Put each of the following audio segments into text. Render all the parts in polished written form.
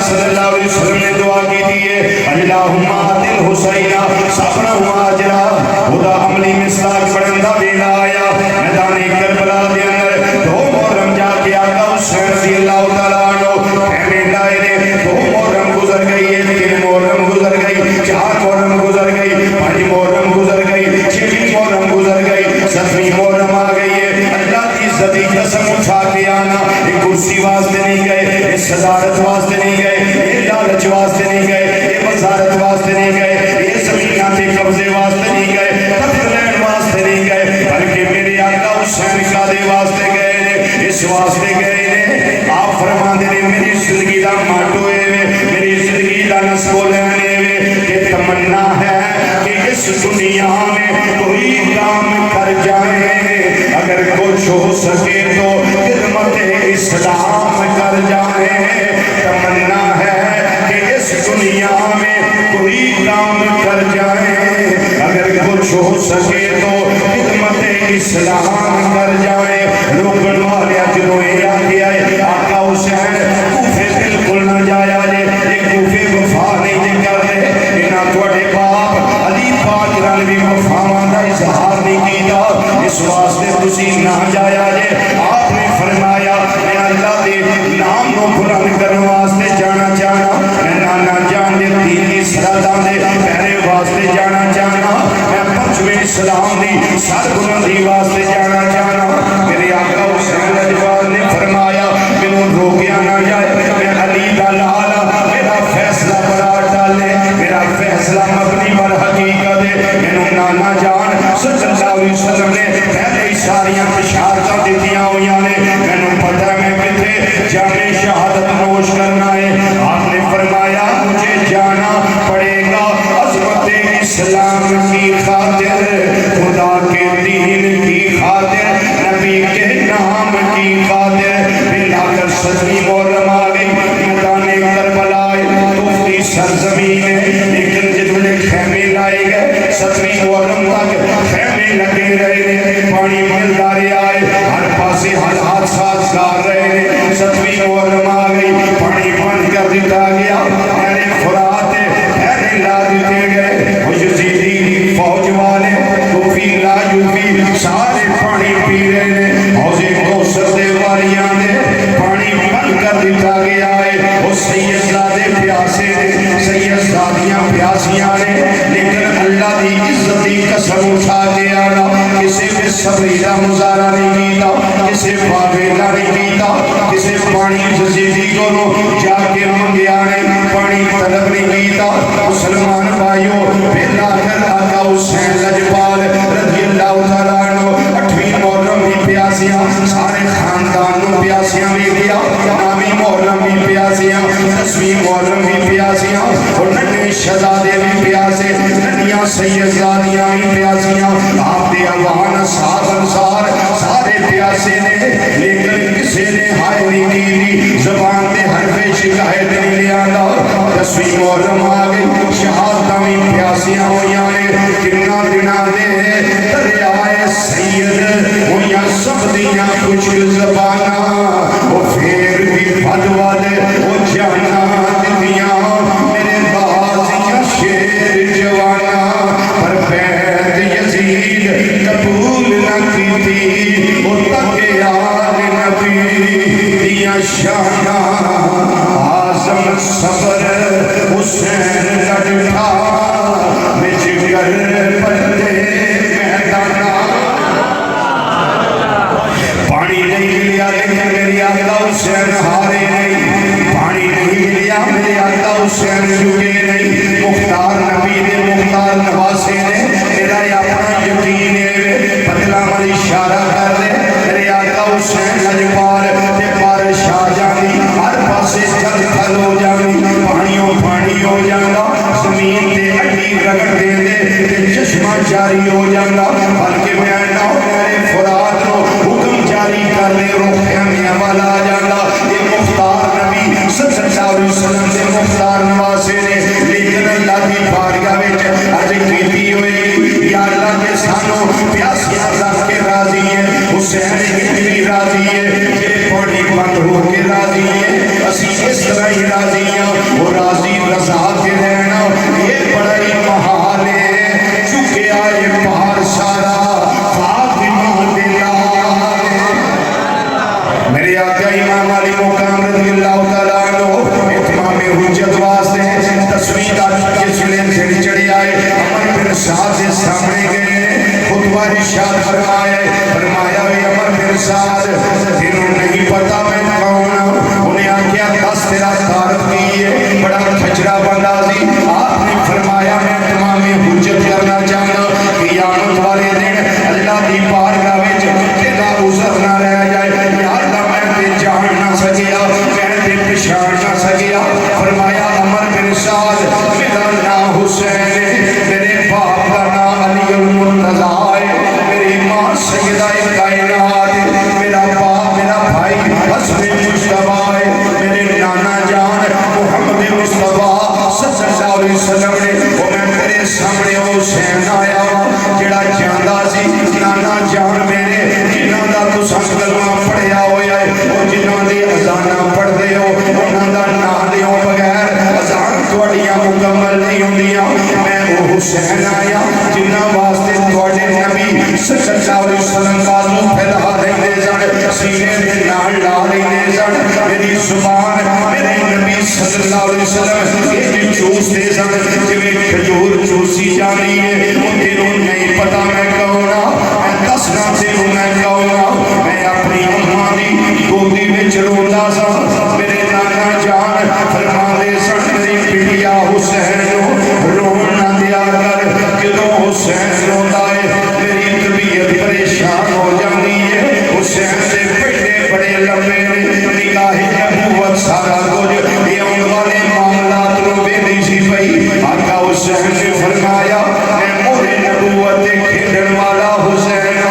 صلی اللہ علیہ وسلم نے دعا کی دیئے اللہم آتل حسین صبر ماجرہ خدا عملی مصداق پڑھندہ دینا آیا میدان کربلا دے اندر دو محرم جا کے آقا حسین رضی اللہ تعالیٰ عنہ خیمے لائے نے دو محرم گزر گئی تین محرم گزر گئی چار محرم گزر گئی پانچ محرم گزر گئی چھویں محرم گزر گئی ستویں محرم آ گئی ہے اللہ کی عزت کی قسم اٹھا کے آنا یہ کرسی واسطے نہیں گئے یہ صدارت واسطے نہیں گئے یہ لالچ واسطے نہیں گئے یہ وزارت واسطے نہیں گئے یہ زمینات قبضے واسطے نہیں گئے قتل لین واسطے نہیں گئے بلکہ میرے آقا حسین کا دے واسطے گئے اس واسطے گئے آپ فرما دے میری زندگی دا ماٹو ہے میری زندگی دا نسبو لینے کہ تمنا ہے کہ اس دنیا میں کوئی کام کر جائے اگر کچھ ہو سکے تو خدمت اسلام کر جائے تمنا ہے کہ اس دنیا میں کوئی کام کر جائے اگر کچھ ہو سکے تو خدمت اسلام کر جائے روکن والے جنہوں یہ آگے آئے آقا حسین کوفے بالکل نہ جایا جے کوفے وفا نہیں جے کر دے انہاں توڑے باپ علی پاک رنوی وفاواں دا اظہار نہیں کیتا اس واسطے تسی نہ جایا جے آپ نے فرمایا میں اللہ دے نام نو بلند کرنے واسطے جانا چاہنا میں نانا جان دے دینی سراداں دے پہرے واسطے جانا چاہنا میں پرچوے اسلام دی سر بلندی واسطے جانا چاہنا میرے آقا حسین اجوال نے فرمایا منوں روکیا نہ جائے میں علی دا لالا میرا فیصلہ بڑا ڈالے میرا فیصلہ مبنی پر حقیقت ہے منوں نانا جان صلی اللہ علیہ وسلم نے پہلے ہی ساریاں بشارتاں دیتیاں ہویاں نے منوں پتہ ہے میں کتے جامع شہادت نوش کرنا ہے آپ نے فرمایا مجھے جانا پڑے گا عظمت اسلام کی خاطر خدا کے دین کی خاطر نبی کے نام کی خاطر بلا کر سچی محرم آ گئی میدان کربلا کفری سرزمین ہے لیکن جتنے خیمے لائے گئے ستویں محرم تک خیمے لگے رہے پانی ملتا آئے ہر پاسے ہر حادثات کار رہے ستویں محرم آ گئی پانی بند کر دیتا گیا میرے فرات پہلے لا دیتے گئے یزیدی فوج والے کوفی لا یوفی سارے پانی پی رہے ہیں حوضے کوثر دے والیاں دے پانی بند کر دیتا گیا ہے وہ سید زادے پیاسے نے سید زادیاں پیاسیاں نے لیکن اللہ دی عزت دی قسم اٹھا کے آنا کسی بھی صبری دا مظاہرہ نہیں کیتا کسی باویلا نہیں کیتا کسی پانی یزیدی کو جا کے منگیا نہیں پانی طلب نہیں کیتا مسلمان بھائیو بلا کر آقا حسین لجپال رضی اللہ تعالیٰ عنہ 8ویں محرم بھی پیاسیاں سارے خاندان نو پیاسیاں بھی دیا 9ویں محرم بھی پیاسیاں 10ویں محرم بھی پیاسیاں اور ننے شہزادے بھی پیاسے ننیاں سیدزادیاں بھی پیاسیاں آپ دے اوان اصحاب انصار سارے پیاسے نے لیکن کسی نے ہائے نہیں کی زبان دے حرف شکایت نہیں لیا 10ویں محرم آ گئی شہادتاں بھی پیاسیاں ہویاں نے کنہ دنہ دے دریائے سید ہویاں سب دیاں کچھ زبانہ وہ پھر بھی بھدوا دے وہ جانا دیاں میرے بازیاں شیر جوانا پر بیت یزید قبول نہ کی تھی وہ تک آل نبی دیاں شانہ آزم صبر حسین لڑھا مجھ گر پردے میدانہ پانی نہیں ملیا لیکن میری آقا حسین ہارے نہیں پانی نہیں ملیا میری آقا حسین جھکے نہیں مختار نبی دے مختار نواسے نے میرا اپنا یقین ہے بدلا والی اشارہ کر دے میرے آقا حسین لجپال تے پار شاہ جانی ہر پاسے چل تھل ہو جانی پانیوں پانی ہو جانا زمین تے اٹی رگڑ دے دے تے چشمہ جاری ہو جانا بلکہ میں نہ میرے فرات نو حکم جاری کر دے روحے میں والا جانا یہ مختار نبی صلی اللہ علیہ وسلم دے مختار نواسے نے لیکن اللہ کی بارگاہ وچ اج کیتی ہوئی یا اللہ کے سانو پیاسیاں رکھ کے راضی ہے حسین بھی راضی ہے یہ پڑی بند ہو کے راضی ہے اسی اس طرح ہی راضی ہوں وہ راضی رضا کے رہنا یہ بڑا ہی محال ہے چکے آئے پہاڑ سارا فاطمہ دلال میرے آقا امام علی مقام رضی اللہ تعالیٰ عنہ اتمام حجت واسطے تصویر کے سلے سے چڑھے آئے عمر بن سعد کے سامنے گئے خطبہ ارشاد فرمایا وی عمر بن سعد تینوں نہیں پتا میں کون ہوں انہیں آکھیا دس تیرا تعارف کی ہے بڑا کھچڑا بندہ سی آپ نے فرمایا میں تمام حجت کرنا چاہنا قیامت والے دن اللہ دی بارگاہ وچ تیرا عذر نہ رہ جائے یا اللہ میں تے جان نہ سکیا میں تے پہچان نہ سکیا فرمایا عمر بن سعد میرا نام حسین میرے باپ کا نام علی المرتضیٰ ہے میری ماں سیدہ کائنات میرا باپ میرا بھائی حسن مصطفیٰ ہے میرے نانا جان محمد مصطفیٰ صلی اللہ علیہ وسلم نے وہ میں تیرے سامنے حسین آیا جڑا جاندہ سی نانا جان میرے جنہاں دا تساں کلمہ پڑھیا ہویا ہے وہ جنہاں دی اذاناں پڑھ دے ہو انہاں دا نام لیوں بغیر اذان تواڈیاں مکمل نہیں ہوندیاں میں وہ حسین آیا جنہاں واسطے تواڈے نبی صلی اللہ علیہ وسلم بازو پھیلا دیندے سن سینے دے نال لا لیندے سن میری زبان میرے نبی صلی اللہ علیہ وسلم یہ چوس دے سن جویں کھجور چوسی جانی ہے وہ تینوں نہیں پتا میں کون میں دسنا تینوں میں کون میں اپنی اماں دی گودی وچ روندا سا میرے نانا جان فرما دے سن میری بٹیا حسین رون نہ دیا کر جدوں حسین روندا ہے میری طبیعت پریشان ہو جاتی ہے حسین سے پیٹے بڑے لمبے نگاہ نبوت سارا کچھ یہ ان والے معاملات کو بے دیسی پئی آقا حسین نے فرمایا میں مورے نبوت کھیلن والا حسین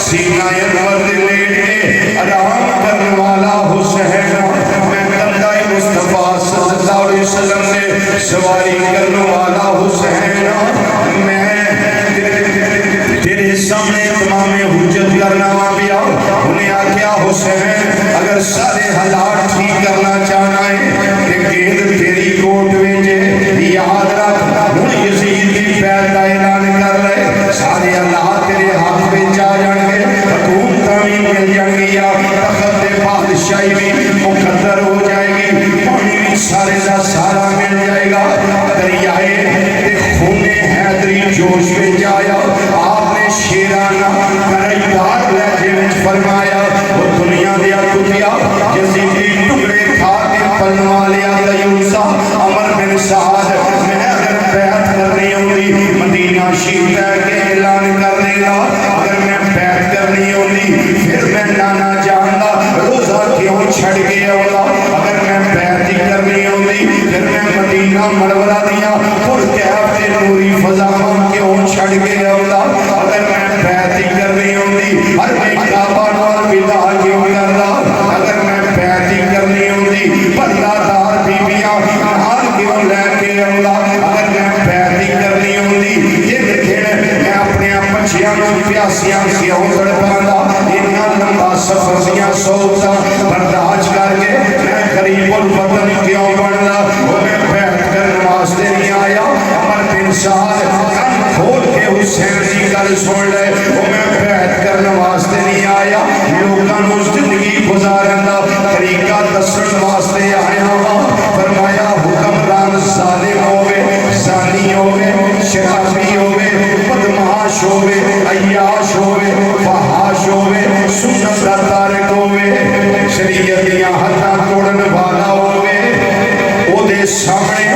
سینہ انور دے لیٹ کے آرام کرنے والا حسین میں کندہ مصطفیٰ صلی اللہ علیہ وسلم نے سواری کرنے والا حسین میں تیرے سامنے تمام حجت کرنا پیا انہیں آکھیا حسین اگر سارے حالات ٹھیک کرنا چاہنا ہے کہ گیند تیری کوٹ وچ یاد رکھ ہن یزید دی بیعت دا اعلان کر رہے سارے حالات تیرے ہاتھ وچ آ جان گے حکومتاں بھی مل جان گیا تخت بادشاہی بھی مقدر ہو جائے گی پانی بھی سارے دا سارا مل جائے گا دریائے تے خون حیدری جوش وچ آیا آپ نے شیرانہ کرائیدار لہجے وچ فرمایا وہ دنیا دیا کتیا یزیدی ٹکڑے کھا کے پلوا لیا دیوسا عمر بن سعد میں اگر بیعت کرنی ہوگی مدینہ شریف کے اعلان کر دے گا اگر میں بیعت کرنی ہوگی پھر میں نانا جاندا روزہ کیوں چھڑ کے آؤں اگر میں بیعت ہی کرنی ہوگی پھر میں مدینہ منورہ دیا پر کیف تے نوری فضاواں کیوں چھڑ کے آؤں اگر میں بیعت ہی کرنی ہوگی ہر میں کعبہ نال ودا کیوں کردا اگر میں بیعت ہی کرنی ہوگی پردہ دار بیبیاں نال کیوں لے کے آؤں اگر میں بیعت ہی کرنی ہوگی یہ دن میں اپنے بچیاں نوں پیاسیاں کیوں تڑپاندا اتنا لمبا سفر دیاں سوچاں برداشت کر کے میں غریب الوطن کیوں بندا وہ میں بیعت کرنے واسطے نہیں آیا عمر بن سعد کان کھول کے حسین دی گل سن لے وہ میں بیعت کرنے واسطے نہیں آیا لوکاں نوں زندگی گزارن دا طریقہ دسن واسطے آیا ہاں فرمایا حکمران ظالم ہوے زانی ہوے شرابی ہوے بدمعاش ہوے عیاش ہوے فحاش ہوے سنت دا تارک ہوے شریعت دیاں حداں توڑن والا ہوے او دے سامنے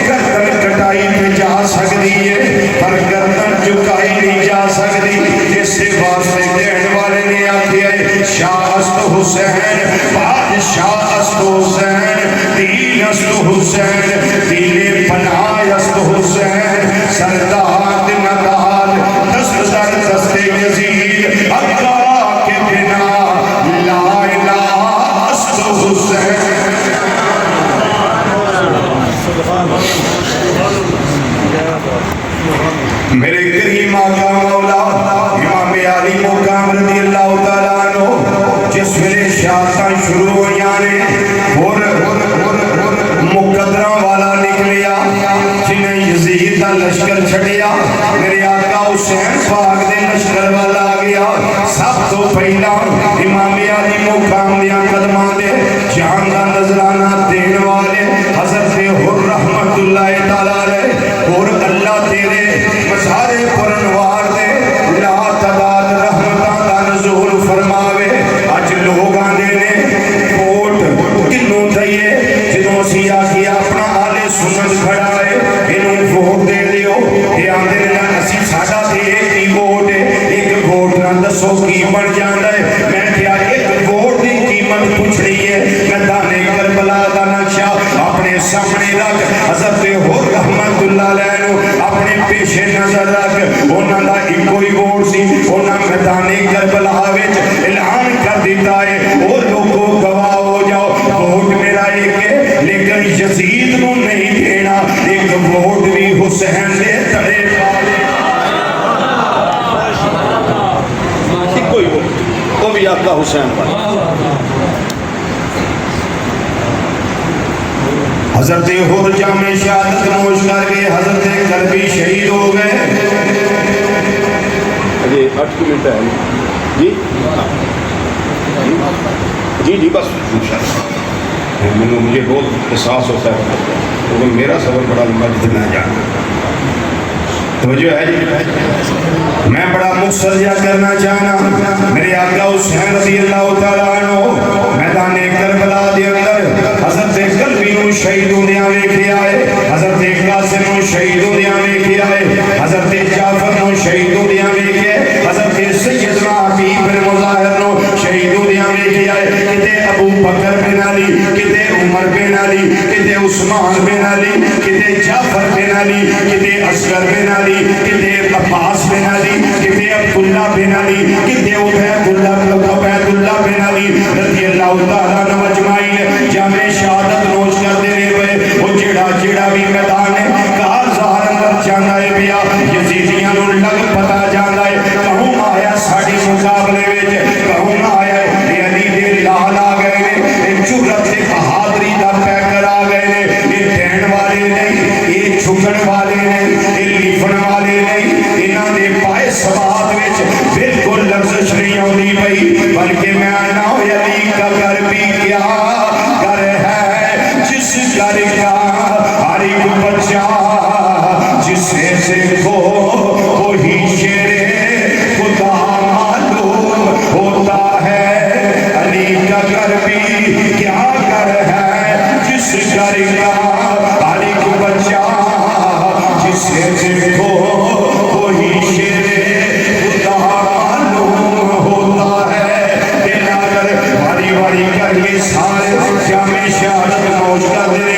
گردن کٹائی تے جا سکدی ہے پر گردن جھکائی نہیں جا سکدی اس واسطے کہنے والے نے آکھیا شاہ است حسین بادشاہ است حسین دین است حسین دین پناہ است حسین سردار نگار دست در دست یزید حقا کے بنا لا الہ است حسین میرے کریم آقا مولا امام علی مقام رضی اللہ تعالیٰ عنہ جس ویلے شہادتاں شروع ہویاں نے اور لشکر چھڑیا میرے آقا حسین پاک دے لشکر والا آ گیا سب تو پہلا امام علی مقام دیا قدمہ دے جہاں دا نظرانہ دین والے حضرت حر رحمت اللہ تعالیٰ علیہ اور اللہ تیرے مزار پرنوار دے لا تعداد رحمتہ دا نزول فرماوے آج لوگ آنے نے کوٹ کنوں دئیے جنہوں سی آگیا اپنا آلے سنت کھڑا ہے انہوں ووٹ دے لیو یہ آندے نے اسی ساڑھا دے ایک ووٹ ہے ایک ووٹ نہ دسو کی بڑھ جاندہ ہے میں کیا ایک ووٹ دی قیمت پوچھ رہی ہے میں دانے کربلا دا نقشہ اپنے سامنے رکھ حضرت حر رحمت اللہ علیہ اپنے پیش نظر رکھ انہاں دا ایک کوئی ووٹ سی انہاں میدان کربلا وچ اعلان کر دیتا ہے اور لوگوں گواہ ہو جاؤ ووٹ میرا ایک ہے لیکن یزید نو نہیں دینا ایک ووٹ بھی حسین دے تڑے کوئی وہ بھی آقا حسین پر حضرت حر جامع شہادت نوش کر کے حضرت کربی شہید ہو گئے جی 8 منٹ ہے جی جی جی بس مجھے بہت احساس ہوتا ہے کیونکہ میرا سفر بڑا لمبا جتنا جانا توجہ ہے جی میں بڑا مختصر کرنا چاہنا میرے آقا حسین رضی اللہ تعالیٰ عنہ میدان کربلا دے اندر حضرت قلبی نو شہید ہوندیاں ویکھے آئے حضرت قاسم نو شہید ہوندیاں ویکھے آئے حضرت جعفر نو شہید ہوندیاں ویکھے حضرت سیدنا حبیب بن مظاہر نو شہید ہوندیاں ویکھے آئے کتے ابو بکر بن علی کتے عمر بن علی کتے عثمان بن علی کتے جعفر بن علی کتے اصغر بن علی کتے عباس بن علی کتے عبداللہ بن علی کتے عبید اللہ بن علی رضی اللہ تعالیٰ عنہ اجمعین جامع شہادت نوش کر دے رہے وہ جڑا بھی میدان ہے کار ظاہر اندر جانا ہے بیا یزیدیاں نو لگ پتا جانا ہے کہوں آیا ساڑی مقابلے وچ کہوں آیا ہے علی دے لال آ گئے نے جرت تے بہادری دا پیکر آ گئے نے یہ دین والے نہیں یہ چھکن والے نہیں یہ لیفن والے نہیں انہاں دے پائے سبات وچ بالکل لفظ نہیں آندی پئی بلکہ میں آنا ہو علی کا گھر بھی کیا گھر ہے جس گھر کا ہر ایک بچہ جسے دیکھو وہی شیر خدا معلوم ہوتا ہے علی کا گھر بھی کیا گھر ہے جس گھر کا ہر ایک بچہ جسے دیکھو وہی شیر خدا معلوم ہوتا ہے تیرا گھر باری باری کر یہ سارے جامع شہادت نوش کر دے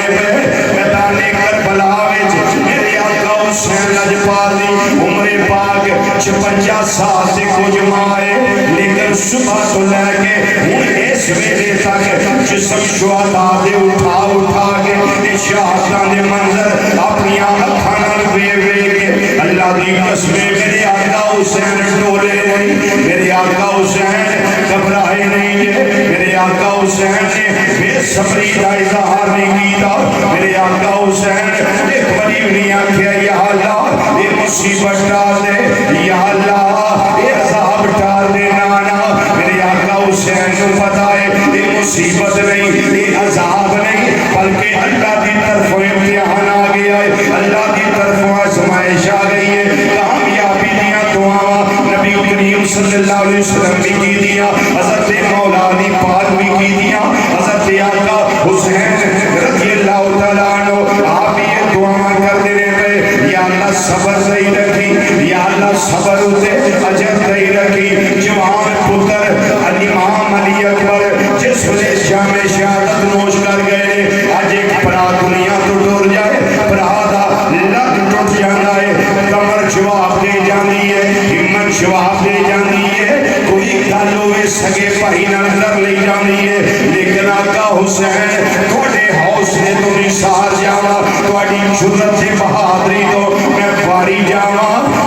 میدان کربلا وچ میرے آقا حسین لجپالی عمر پاک 56 سال سے کچھ مائے لیکن صبح تو لے کے ہن اس ویلے تک جسم شہداء دے اٹھا کے شہادتاں دے منظر اپنی اکھاں نال ویکھ کے اللہ دی قسم میرے آقا حسین ڈولے نہیں میرے آقا حسین گھبرائے نہیں میرے آقا حسین نے بے صبری کا اظہار نہیں کیتا میرے آقا حسین ایک بڑی نہیں آکھیا یا اللہ یہ مصیبت ڈال دے یا اللہ یہ عذاب ڈال دے نانا میرے آقا حسین کو پتا ہے یہ مصیبت نہیں یہ عذاب نہیں بلکہ اللہ کی طرف امتحان آ گیا ہے اللہ کی طرف آزمائش آ گئی ہے کامیابی دیا دعا نبی کریم صلی اللہ علیہ وسلم بھی کی دیا حضرت مولا علی پاک بھی کی دیا حضرت آقا حسین رضی اللہ تعالیٰ عنہ آپ یہ دعا کر دے رہے یا اللہ صبر دئی رکھی یا اللہ صبر ہوتے اجر دئی رکھی جوان پتر الامام علی اکبر جس وجہ جامع شہادت نوش کر گئے آج ایک پرا دنیا تو ٹر جائے پرا دا لگ ٹوٹ جانا ہے کمر جواب دے جانی ہے ہمت جواب دے جانی ہے کوئی گل ہوئے سگے بھائی نظر لے جانی ہے لیکن آقا حسین تھوڑے حوصلے تو نثار جاوا تھوڑی جرت سے بہادری تو میں باری جاوا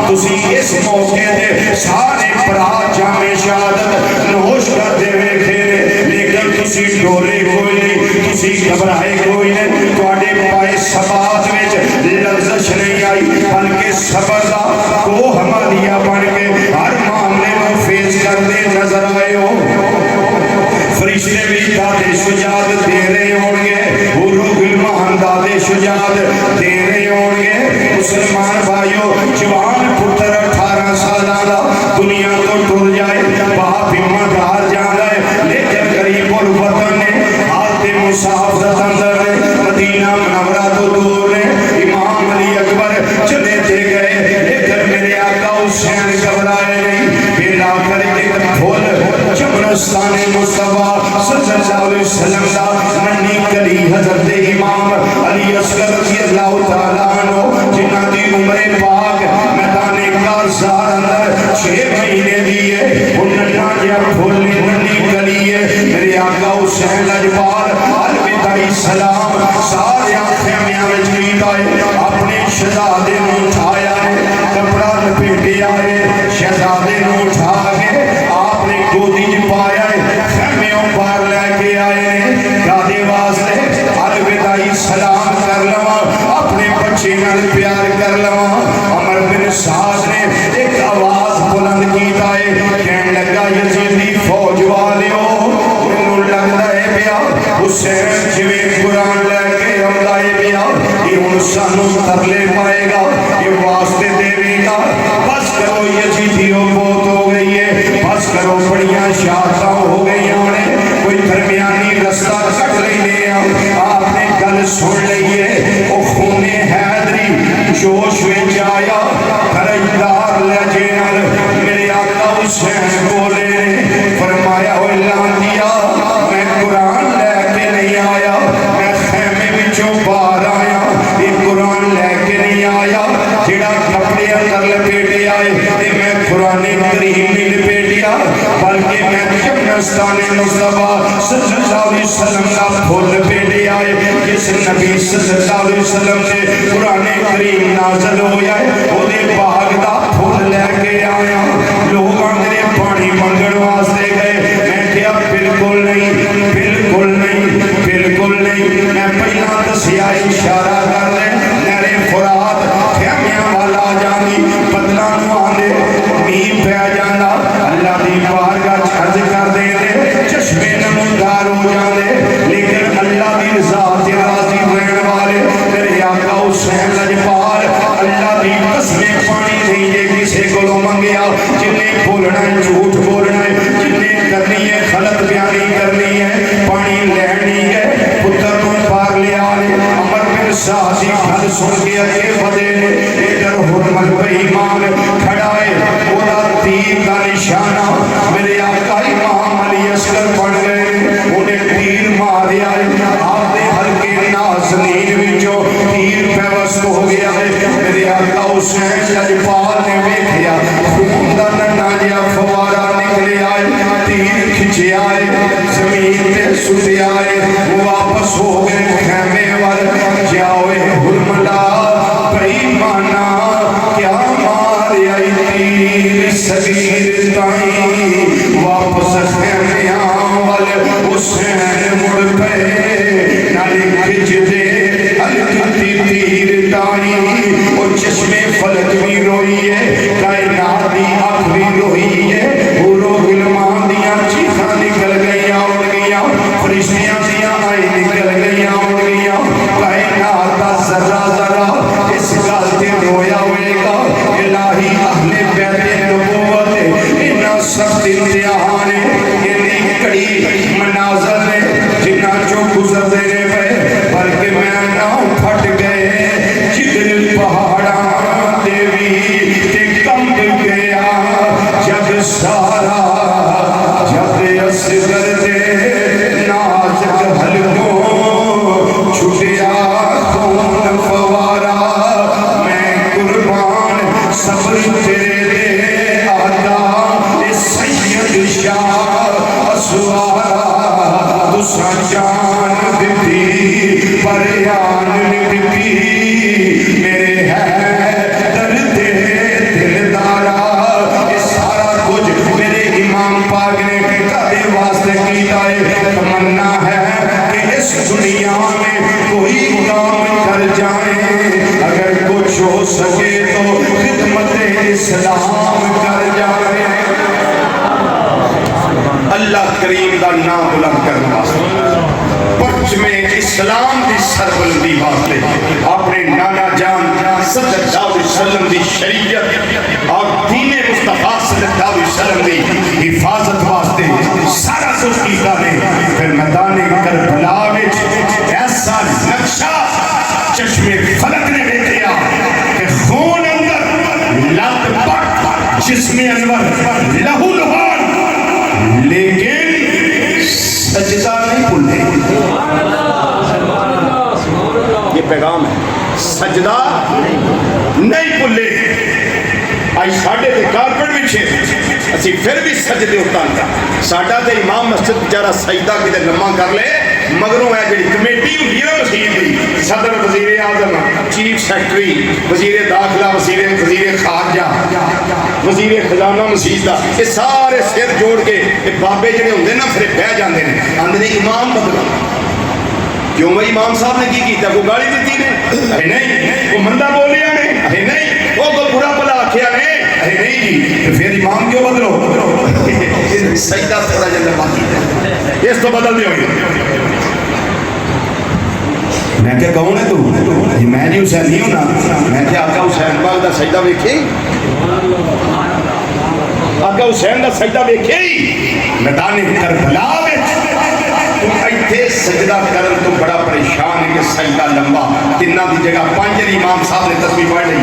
تسی اس موقع دے سارے پرا جامع شہادت نوش کر دے ویکھے لیکن تسی ڈولے کوئی نہیں تسی گھبرائے کوئی نہیں تھوڑے پائے سبات وچ لرزش نہیں آئی یاد دے رہے ہوں گے مسلمان بھائیو جوان پتر 18 سالہ دنیا تو ٹر جائے باپ ہمت ہار جانا ہے لیکن قریب الوطن نے حالت مسافرت اندر ہے مدینہ منورہ تو دور ہے امام علی اکبر چلے دے گئے لیکن میرے آقا حسین گھبرائے نہیں پھر آ کر ایک پھول چمرستان مصطفیٰ صلی اللہ علیہ وسلم دا منی کری حضرت امام علی اصغر رضی اللہ تعالیٰ عنہ جنہ دی عمر پاک میدان کارزار اندر 6 مہینے دیئے انہاں جا پھولی منی کری ہے میرے آقا حسین لجپال الوداعی سلام سارے خیمیاں میں جیتا ہے اپنے شہزادے نے اٹھایا ہے کپڑا لپیٹے آئے شہزادے نے اٹھا کے آپ نے گودی پایا ہے خیمیوں پار لے کے آئے ہیں دادے واسطے الوداعی سلام کر لوا اپنے بچے نال پیار کر لوا عمر بن سعد نے ایک آواز بلند کیتا ہے کہنے لگا یزیدی فوج والیو انہوں لگتا ہے بیا حسین جویں قرآن لے کے آمدا ہے بیا یہ ہن سانو ترلے پائے گا یہ واسطے دے گا بس کرو یزیدیو بہت ہو گئی ہے بس کرو بڑیاں شہادتاں ہو گئی ہیں کوئی درمیانی رستہ کٹ لینے آپ نے گل سن لئیے او خون حیدری جوش وچ آیا خرجدار لہجے نال میرے آقا حسین بولے فرمایا ہوئے لانتیا میں قرآن لے کے نہیں آیا میں خیمے وچوں باہر آیا یہ قرآن لے کے نہیں آیا جڑا کپڑے اندر لپیٹے آئے میں قرآن کریم نہیں لپیٹیا بلکہ میں چمرستان مصطفیٰ صلی اللہ علیہ وسلم کا پھول لپیٹے آئے جس نبی صلی اللہ علیہ وسلم سے قرآن کریم نازل ہویا ہے وہ دے باغ دا پھول لے کے آیا لوگ میرے پانی منگن واسطے گئے میں کیا بالکل نہیں بالکل نہیں بالکل نہیں میں پہلا دسیا اشارہ کر لیں میرے فرات خیمیاں والا جانی بدلا نو آنے مین پہ جانا اللہ دی بارگاہ چھرج کر دے دے چشمے نمودار ہو جانے لیکن اللہ دی رضا تے راضی رہن والے میرے آقا حسین لجپال اللہ دی قسمیں پانی نہیں دے کسے کو منگیا جنہیں بولنا ہے جھوٹ بولنا ہے جنہیں کرنی ہے غلط بیانی کرنی ہے پانی لینی ہے پتر کو پار لیا لے عمر بن سعد گھر سن کے اگے بدے نے ادھر حرمت پہ ایمان کھڑا ہے اولا تیر کا نشانہ میرے آقا امام علی اصغر بن گئے انہیں تیر مارے آئے آپ نے ہلکے نازنین وچوں تیر پیوست ہو گیا ہے میرے آقا حسین لجپال نے ویکھیا خون دا ننھا جہا فوارہ نکلے آئے تیر کھچے آئے زمین تے سٹے آئے واپس ہو گئے خیمے وال جاؤے حرملا بےایمانا کیا مارے آئی تیر صغیر تائیں واپس خیمیاں وال حسین مڑ پہ نالی کھچ دے ہلکی تیر تائیں اور چشمے فلک بھی روئی ہے کائنات دی آنکھ بھی روئی ہے وہ غلمان دیاں چیخاں نکل گئیاں اڑ گئیاں فرشتیاں دیاں آئی نکل گئیاں اڑ گئیاں کائنات دا ذرہ ذرہ اس گل تے رویا ہوئے گا الہی اہل بیت نبوت انہاں سخت امتحان یہ کڑی مناظر نے جنہاں جو گزر دے پہ بلکہ میں نہ پھٹ گئے جگر پہاڑاں دیوی تے کمب گیا جگ سارا جب اصغر دے نازک حلقوں چھٹیا خون فوارا میں قربان صبر تیرے دے آدھا سید شاہ اسوارا دوسرا جان دیتی پریان دیتی میرے ہے درد دل دارا یہ سارا کچھ میرے امام پاک نے کدے واسطے کیتا ہے تمنا ہے کہ اس دنیا میں کوئی کام کر جائیں اگر کچھ ہو سکے تو خدمت اسلام کر جائیں اللہ کریم دا نام بلند کرنا پرچ میں اسلام دی سربلندی واسطے اپنے نانا جان صلی اللہ علیہ وسلم دی شریعت اور دین مصطفیٰ صلی اللہ علیہ وسلم دی حفاظت واسطے سارا کچھ کیتا نے. پھر میدان کربلا وچ ایسا نقشہ چشمے فلک نے دیکھا کہ خون اندر لت پٹ جسم انور لہو لہان لیکن سجدہ نہیں بھولے. یہ پیغام ہے سجدہ نہیں بھولے. آئی ساڑھے دے کارپٹ بچھے اسی پھر بھی سجدے اتانتا. ساڑھا تے امام مسجد بچارہ سجدہ کی دے لمحہ کر لے مگروں ہے جڑی کمیٹی ہوئی ہے مسجد دی صدر وزیر اعظم چیف سیکٹری وزیر داخلہ وزیر خارجہ وزیر خزانہ مسجد دا یہ سارے سر جوڑ کے یہ بابے جڑے ہوندے نا پھر بہ جاندے نے آندے نے امام بدلا. کیوں بھائی امام صاحب نے کی کیتا وہ گالی دیتی نے اے نہیں وہ مندہ بولیا نے اے نہیں وہ کوئی برا بلا آکھیا نے اے نہیں جی تو پھر امام کیوں بدلو سجدہ تھوڑا جلد باقی ہے اس تو بدل دیو گے. میں کیا کہوں نے تو میں جی حسین نہیں ہونا. میں کیا آقا حسین پاک دا سجدہ ویکھے آقا حسین دا سجدہ ویکھے میدان کربلا وچ تم ایتھے سجدہ کرن تو بڑا پریشان ہے کہ سجدہ لمبا تینہ دی جگہ پانچ امام صاحب نے تسبیح پڑھ لی